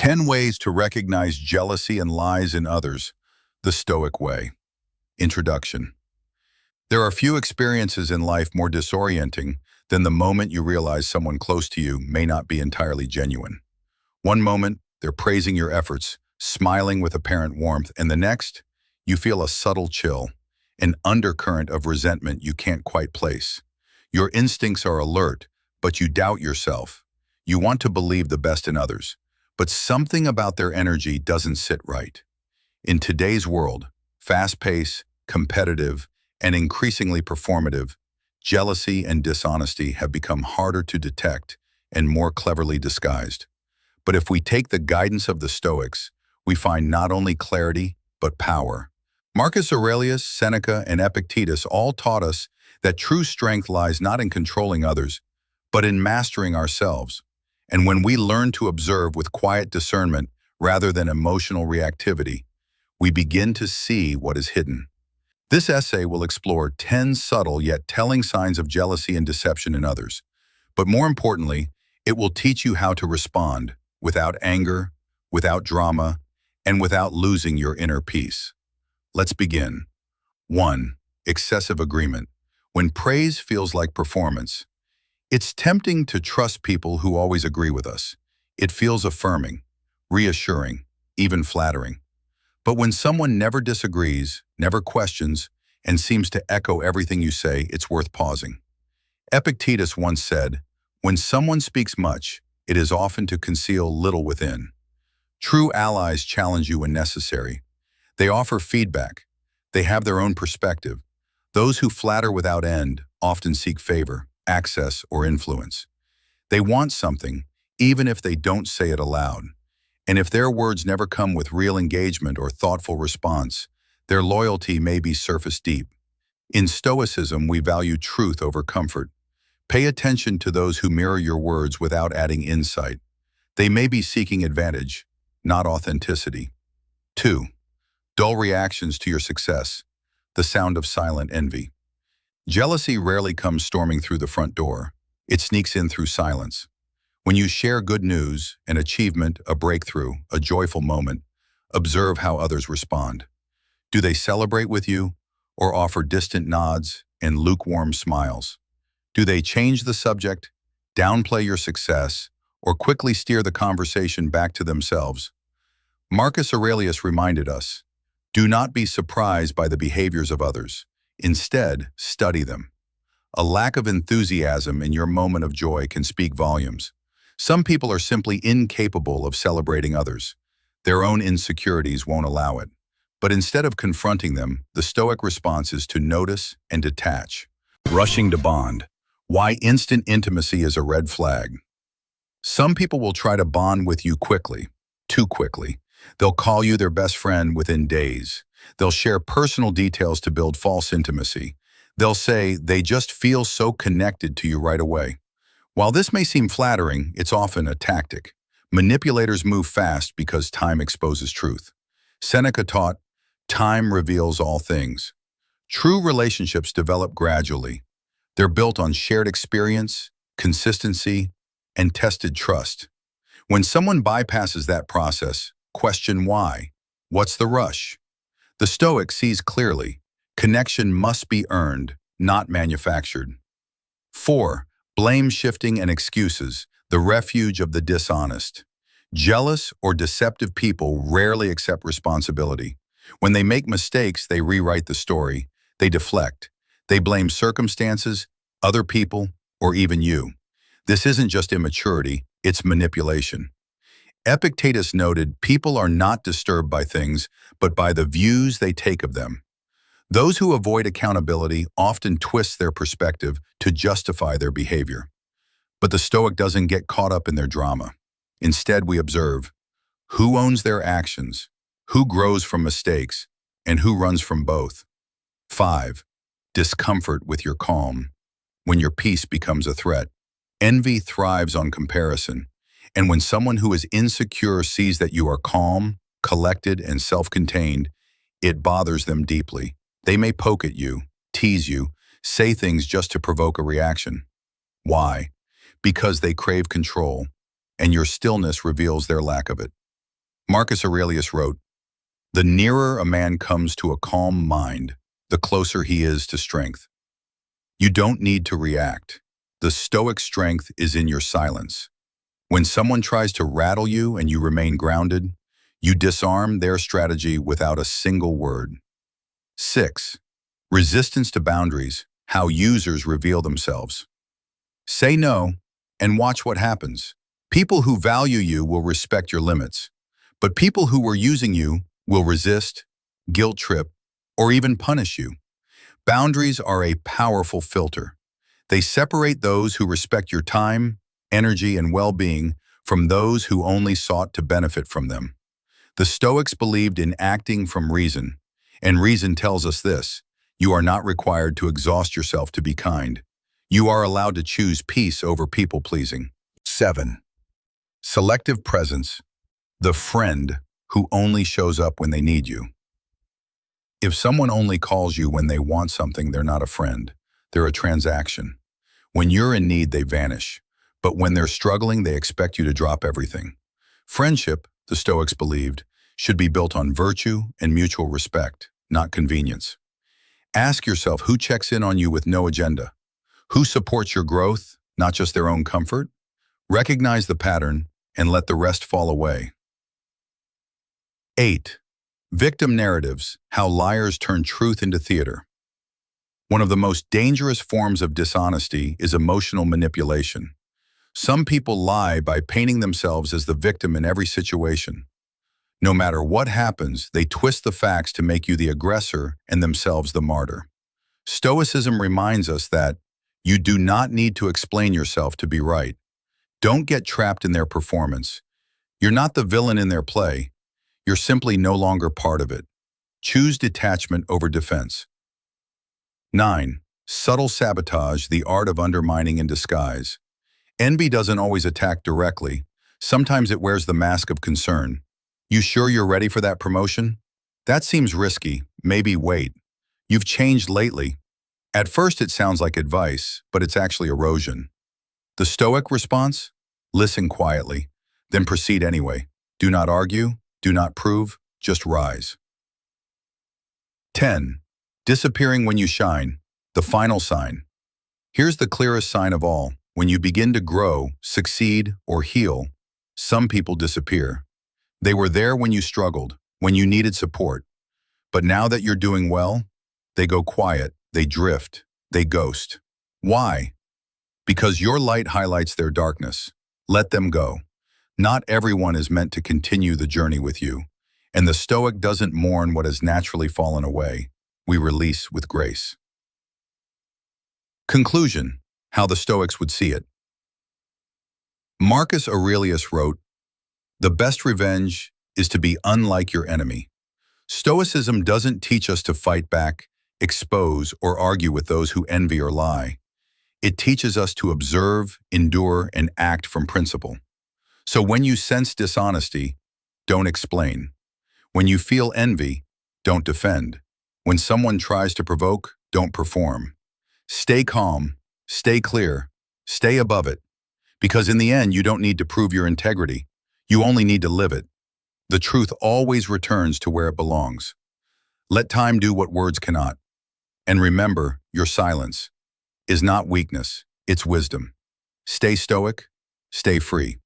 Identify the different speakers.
Speaker 1: 10 Ways to Recognize Jealousy and Lies in Others, the Stoic Way. Introduction. There are few experiences in life more disorienting than the moment you realize someone close to you may not be entirely genuine. One moment, they're praising your efforts, smiling with apparent warmth, and the next, you feel a subtle chill, an undercurrent of resentment you can't quite place. Your instincts are alert, but you doubt yourself. You want to believe the best in others, but something about their energy doesn't sit right. In today's world, fast-paced, competitive, and increasingly performative, jealousy and dishonesty have become harder to detect and more cleverly disguised. But if we take the guidance of the Stoics, we find not only clarity, but power. Marcus Aurelius, Seneca, and Epictetus all taught us that true strength lies not in controlling others, but in mastering ourselves. And when we learn to observe with quiet discernment rather than emotional reactivity, we begin to see what is hidden. This essay will explore 10 subtle yet telling signs of jealousy and deception in others. But more importantly, it will teach you how to respond without anger, without drama, and without losing your inner peace. Let's begin. 1. Excessive agreement. When praise feels like performance, it's tempting to trust people who always agree with us. It feels affirming, reassuring, even flattering. But when someone never disagrees, never questions, and seems to echo everything you say, it's worth pausing. Epictetus once said, "When someone speaks much, it is often to conceal little within." True allies challenge you when necessary. They offer feedback. They have their own perspective. Those who flatter without end often seek favor, access, or influence. They want something, even if they don't say it aloud. And if their words never come with real engagement or thoughtful response, their loyalty may be surface deep. In Stoicism, we value truth over comfort. Pay attention to those who mirror your words without adding insight. They may be seeking advantage, not authenticity. 2. Dull reactions to your success, the sound of silent envy. Jealousy rarely comes storming through the front door. It sneaks in through silence. When you share good news, an achievement, a breakthrough, a joyful moment, observe how others respond. Do they celebrate with you or offer distant nods and lukewarm smiles? Do they change the subject, downplay your success, or quickly steer the conversation back to themselves? Marcus Aurelius reminded us, do not be surprised by the behaviors of others. Instead, study them. A lack of enthusiasm in your moment of joy can speak volumes. Some people are simply incapable of celebrating others. Their own insecurities won't allow it. But instead of confronting them, the Stoic response is to notice and detach. Rushing to bond. Why instant intimacy is a red flag. Some people will try to bond with you quickly, too quickly. They'll call you their best friend within days. They'll share personal details to build false intimacy. They'll say they just feel so connected to you right away. While this may seem flattering, it's often a tactic. Manipulators move fast because time exposes truth. Seneca taught, time reveals all things. True relationships develop gradually. They're built on shared experience, consistency, and tested trust. When someone bypasses that process, question why. What's the rush? The Stoic sees clearly, connection must be earned, not manufactured. 4. Blame shifting and excuses, the refuge of the dishonest. Jealous or deceptive people rarely accept responsibility. When they make mistakes, they rewrite the story. They deflect. They blame circumstances, other people, or even you. This isn't just immaturity, it's manipulation. Epictetus noted, people are not disturbed by things, but by the views they take of them. Those who avoid accountability often twist their perspective to justify their behavior. But the Stoic doesn't get caught up in their drama. Instead, we observe who owns their actions, who grows from mistakes, and who runs from both. 5. Discomfort with your calm. When your peace becomes a threat. Envy thrives on comparison. And when someone who is insecure sees that you are calm, collected, and self-contained, it bothers them deeply. They may poke at you, tease you, say things just to provoke a reaction. Why? Because they crave control, and your stillness reveals their lack of it. Marcus Aurelius wrote, "The nearer a man comes to a calm mind, the closer he is to strength." You don't need to react. The Stoic strength is in your silence. When someone tries to rattle you and you remain grounded, you disarm their strategy without a single word. 6. Resistance to boundaries, how users reveal themselves. Say no and watch what happens. People who value you will respect your limits, but people who were using you will resist, guilt trip, or even punish you. Boundaries are a powerful filter. They separate those who respect your time, energy, and well-being from those who only sought to benefit from them. The Stoics believed in acting from reason, and reason tells us this: you are not required to exhaust yourself to be kind. You are allowed to choose peace over people-pleasing. 7. Selective presence, the friend who only shows up when they need you. If someone only calls you when they want something, they're not a friend. They're a transaction. When you're in need, they vanish. But when they're struggling, they expect you to drop everything. Friendship, the Stoics believed, should be built on virtue and mutual respect, not convenience. Ask yourself who checks in on you with no agenda. Who supports your growth, not just their own comfort? Recognize the pattern and let the rest fall away. 8. Victim narratives, how liars turn truth into theater. One of the most dangerous forms of dishonesty is emotional manipulation. Some people lie by painting themselves as the victim in every situation. No matter what happens, they twist the facts to make you the aggressor and themselves the martyr. Stoicism reminds us that you do not need to explain yourself to be right. Don't get trapped in their performance. You're not the villain in their play. You're simply no longer part of it. Choose detachment over defense. 9. Subtle sabotage, the art of undermining in disguise. Envy doesn't always attack directly. Sometimes it wears the mask of concern. You sure you're ready for that promotion? That seems risky. Maybe wait. You've changed lately. At first it sounds like advice, but it's actually erosion. The Stoic response? Listen quietly, then proceed anyway. Do not argue, do not prove, just rise. 10. Disappearing when you shine, the final sign. Here's the clearest sign of all. When you begin to grow, succeed, or heal, some people disappear. They were there when you struggled, when you needed support. But now that you're doing well, they go quiet, they drift, they ghost. Why? Because your light highlights their darkness. Let them go. Not everyone is meant to continue the journey with you, and the Stoic doesn't mourn what has naturally fallen away. We release with grace. Conclusion: how the Stoics would see it. Marcus Aurelius wrote, "The best revenge is to be unlike your enemy." Stoicism doesn't teach us to fight back, expose, or argue with those who envy or lie. It teaches us to observe, endure, and act from principle. So when you sense dishonesty, don't explain. When you feel envy, don't defend. When someone tries to provoke, don't perform. Stay calm, stay clear, stay above it. Because in the end, you don't need to prove your integrity. You only need to live it. The truth always returns to where it belongs. Let time do what words cannot. And remember, your silence is not weakness, it's wisdom. Stay stoic, stay free.